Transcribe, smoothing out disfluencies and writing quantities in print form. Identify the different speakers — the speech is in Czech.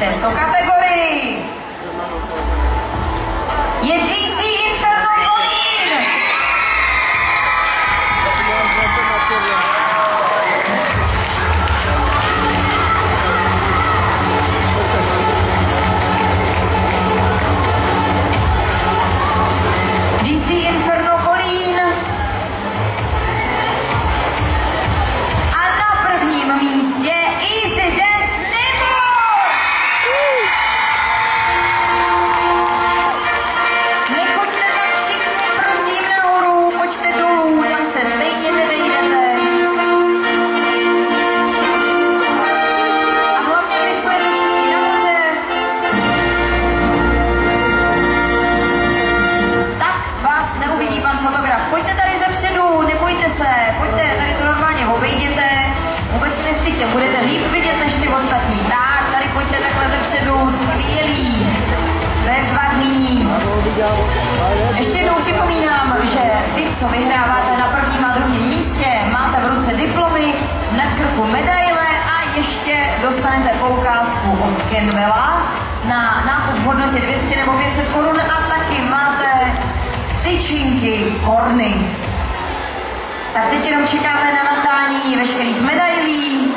Speaker 1: této kategorii je DC Inferno Kolín. DC Inferno Kolín a na prvním místě Easy Dance Nibor. Nechoďte tam všichni, prosím, nahoru, pojďte dolů, tam se stejně nevejdete. A hlavně, když budete všichni nahoře, tak vás neuvidí pan fotograf. Pojďte tady zepředu, nebojte se, pojďte, tady to normálně obejděte, vůbec se nestyďte, budete líp vidět než ty ostatní. Tak, tady pojďte takhle zepředu, skvělý, bezvadný. Ještě jednou připomínám, že vy, co vyhráváte na prvním a druhém místě, máte v ruce diplomy, na krku medaile a ještě dostanete poukázku od Kenvela na nákup v hodnotě 200 nebo 500 korun a taky máte tyčinky Horny. Tak teď jenom čekáme na nadání veškerých medailí.